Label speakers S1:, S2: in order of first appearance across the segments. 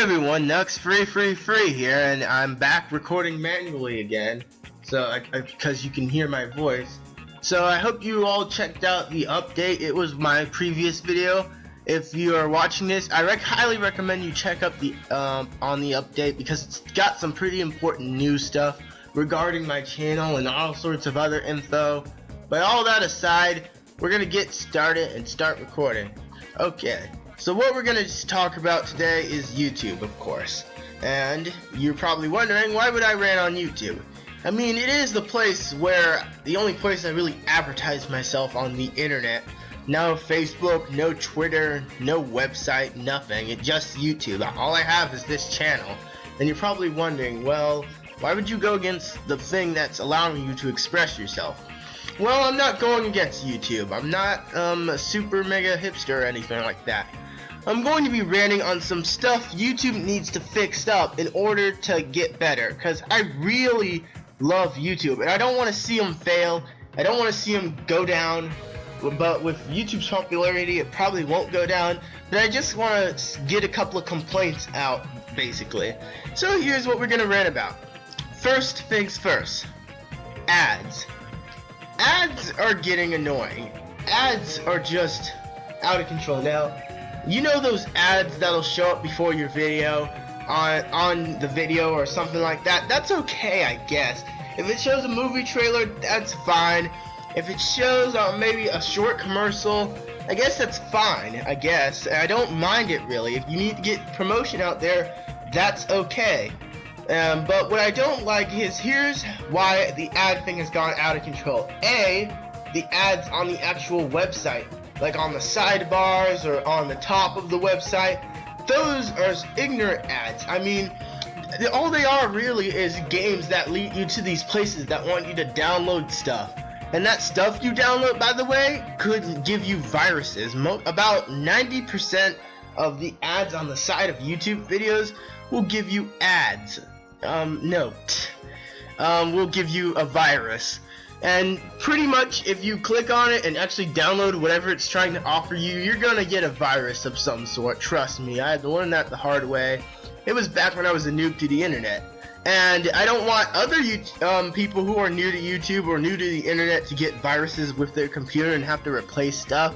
S1: everyone, Nux free here, and I'm back recording manually again, so because you can hear my voice. So I hope you all checked out the update. It was my previous video. If you are watching this, I highly recommend you check up the on the update, because it's got some pretty important new stuff regarding my channel and all sorts of other info. But all that aside, we're gonna get started and start recording. Okay. So what we're going to talk about today is YouTube, of course. And you're probably wondering, why would I rant on YouTube? I mean, it is the only place I really advertise myself on the internet. No Facebook, no Twitter, no website, nothing. It's just YouTube. All I have is this channel. And you're probably wondering, well, why would you go against the thing that's allowing you to express yourself? Well, I'm not going against YouTube. I'm not a super mega hipster or anything like that. I'm going to be ranting on some stuff YouTube needs to fix up in order to get better, because I really love YouTube and I don't want to see them fail. I don't want to see them go down, but with YouTube's popularity it probably won't go down. But I just want to get a couple of complaints out, basically. So here's what we're going to rant about. First things first, ads. Ads are getting annoying. Ads are just out of control. Now, you know those ads that'll show up before your video on the video or something like that? That's okay, I guess. If it shows a movie trailer, that's fine. If it shows maybe a short commercial, I guess that's fine, I guess. I don't mind it really. If you need to get promotion out there, that's okay. But what I don't like is, here's why the ad thing has gone out of control. A, the ads on the actual website, like on the sidebars or on the top of the website, those are ignorant ads. I mean, all they are really is games that lead you to these places that want you to download stuff. And that stuff you download, by the way, could give you viruses. About 90% of the ads on the side of YouTube videos will give you ads. Will give you a virus. And pretty much if you click on it and actually download whatever it's trying to offer you, you're gonna get a virus of some sort. Trust me, I had to learn that the hard way. It was back when I was a noob to the internet. And I don't want other people who are new to YouTube or new to the internet to get viruses with their computer and have to replace stuff.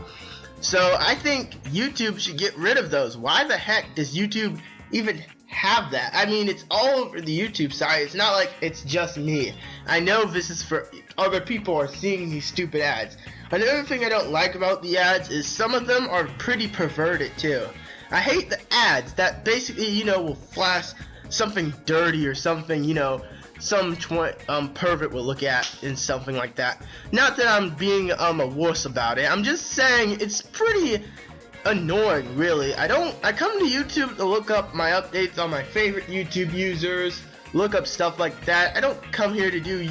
S1: So I think YouTube should get rid of those. Why the heck does YouTube even have that? I mean, it's all over the YouTube site. It's not like it's just me. I know this is for other people are seeing these stupid ads. Another thing I don't like about the ads is some of them are pretty perverted too. I hate the ads that basically, will flash something dirty or something, some pervert will look at and something like that. Not that I'm being a wuss about it. I'm just saying it's pretty annoying, really. I come to YouTube to look up my updates on my favorite YouTube users, look up stuff like that. I don't come here to do,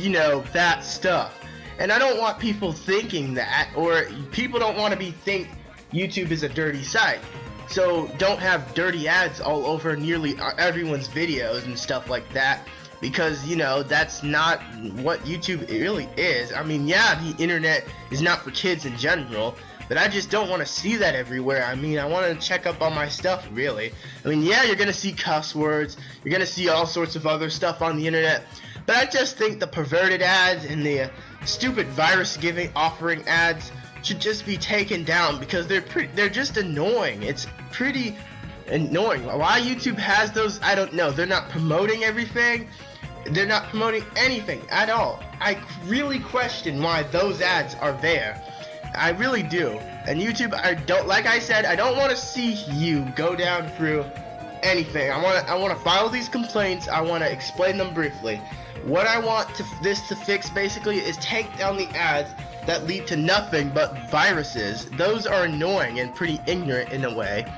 S1: that stuff. And I don't want people thinking that, or people don't want to think YouTube is a dirty site. So don't have dirty ads all over nearly everyone's videos and stuff like that, because that's not what YouTube really is. I mean, yeah, the internet is not for kids in general, but I just don't want to see that everywhere. I mean, I want to check up on my stuff, really. I mean, yeah, you're going to see cuss words, you're going to see all sorts of other stuff on the internet, but I just think the perverted ads and the stupid virus-giving offering ads should just be taken down, because they're just annoying. It's pretty annoying. Why YouTube has those, I don't know. They're not promoting everything. They're not promoting anything at all. I really question why those ads are there. I really do. And YouTube, like I said, I don't want to see you go down through anything. I want to file these complaints. I want to explain them briefly. What I want this to fix basically is take down the ads that lead to nothing but viruses. Those are annoying and pretty ignorant in a way.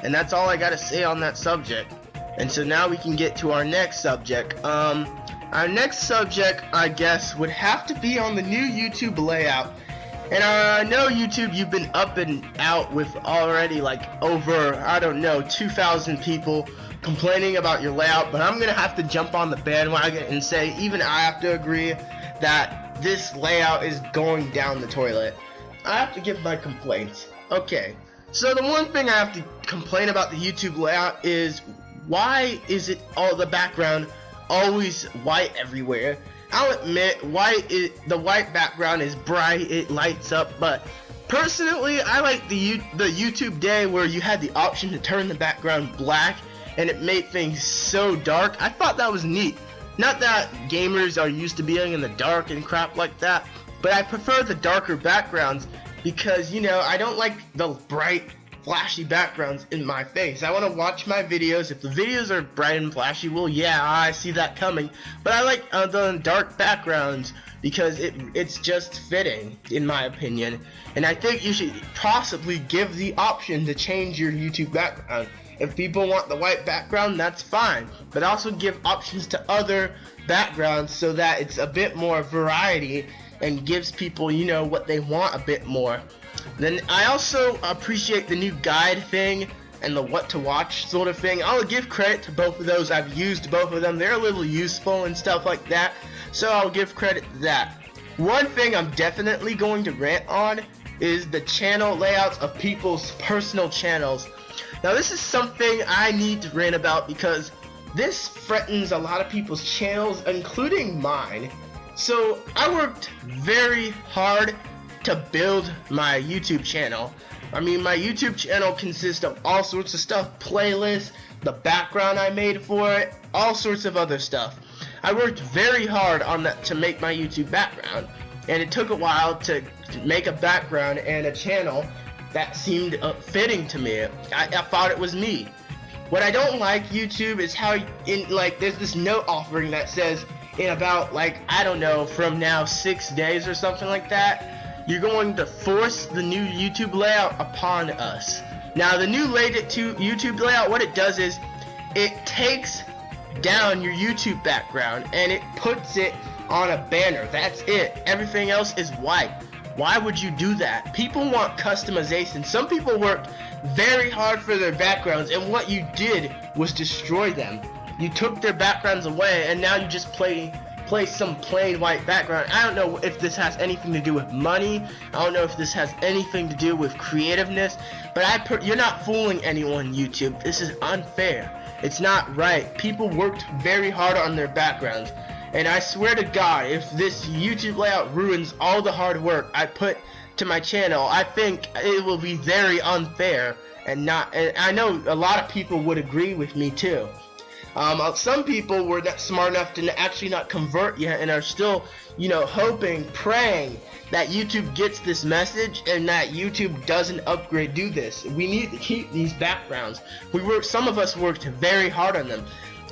S1: And that's all I gotta say on that subject. And so now we can get to our next subject. Our next subject, I guess, would have to be on the new YouTube layout. And I know YouTube, you've been up and out with already like over, I don't know, 2,000 people complaining about your layout, but I'm gonna have to jump on the bandwagon and say even I have to agree that this layout is going down the toilet. I have to give my complaints. Okay, so the one thing I have to complain about the YouTube layout is why is it all the background always white everywhere? I'll admit, the white background is bright, it lights up, but personally, I like the YouTube day where you had the option to turn the background black and it made things so dark. I thought that was neat. Not that gamers are used to being in the dark and crap like that, but I prefer the darker backgrounds because, you know, I don't like the bright, flashy backgrounds in my face. I want to watch my videos. If the videos are bright and flashy, well, yeah, I see that coming. But I like the dark backgrounds because it's just fitting, in my opinion. And I think you should possibly give the option to change your YouTube background. If people want the white background, that's fine. But also give options to other backgrounds so that it's a bit more variety and gives people, you know, what they want a bit more. Then I also appreciate the new guide thing and the what to watch sort of thing. I'll give credit to both of those. I've used both of them. They're a little useful and stuff like that, so I'll give credit to that. One thing I'm definitely going to rant on is the channel layouts of people's personal channels. Now this is something I need to rant about because this threatens a lot of people's channels, including mine. So I worked very hard to build my YouTube channel. I mean, my YouTube channel consists of all sorts of stuff, playlists, the background I made for it, all sorts of other stuff. I worked very hard on that to make my YouTube background, and it took a while to make a background and a channel that seemed fitting to me. I thought it was me. What I don't like YouTube is how there's this note offering that says in about, like, I don't know, from now 6 days or something like that, you're going to force the new YouTube layout upon us. Now the new YouTube layout, what it does is it takes down your YouTube background and it puts it on a banner. That's it. Everything else is white. Why would you do that? People want customization. Some people worked very hard for their backgrounds, and what you did was destroy them. You took their backgrounds away, and now you just play some plain white background. I don't know if this has anything to do with money. I don't know if this has anything to do with creativeness, but you're not fooling anyone, YouTube. This is unfair. It's not right. People worked very hard on their backgrounds. And I swear to God, if this YouTube layout ruins all the hard work I put to my channel, I think it will be very unfair. And I know a lot of people would agree with me too. Some people were not smart enough to actually not convert yet and are still, you know, hoping, praying that YouTube gets this message and that YouTube doesn't do this. We need to keep these backgrounds. Some of us worked very hard on them.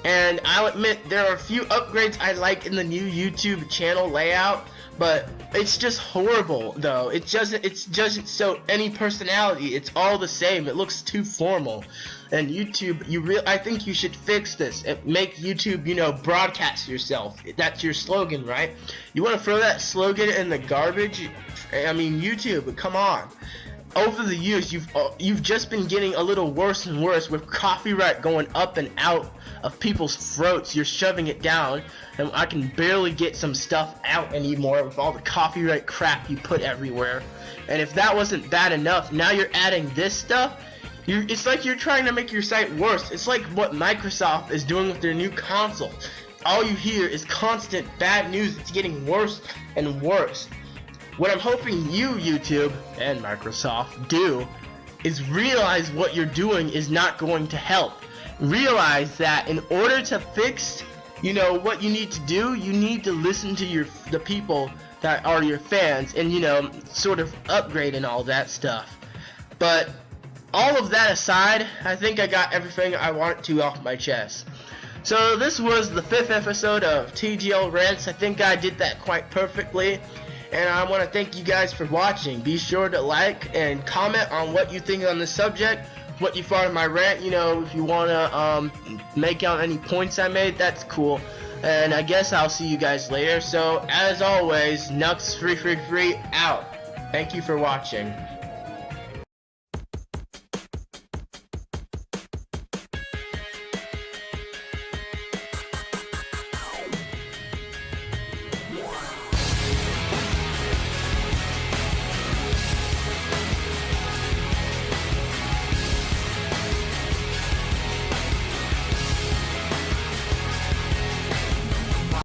S1: And I'll admit there are a few upgrades I like in the new YouTube channel layout, but it's just horrible though. It's just so any personality. It's all the same. It looks too formal. And YouTube, I think you should fix this and make YouTube, you know, broadcast yourself. That's your slogan, right? You want to throw that slogan in the garbage? I mean, YouTube, come on. Over the years, you've just been getting a little worse and worse with copyright going up and out of people's throats. You're shoving it down, and I can barely get some stuff out anymore with all the copyright crap you put everywhere. And if that wasn't bad enough, now you're adding this stuff. It's like you're trying to make your site worse. It's like what Microsoft is doing with their new console. All you hear is constant bad news. It's getting worse and worse. What I'm hoping you, YouTube, and Microsoft do is realize what you're doing is not going to help. Realize that in order to fix, you know, what you need to do, you need to listen to the people that are your fans and, you know, sort of upgrade and all that stuff. But all of that aside, I think I got everything I wanted to off my chest. So this was the 5th episode of TGL Rants. I think I did that quite perfectly. And I want to thank you guys for watching. Be sure to like and comment on what you think on the subject, what you thought of my rant. You know, if you want to make out any points I made, that's cool. And I guess I'll see you guys later. So, as always, Nux free out. Thank you for watching.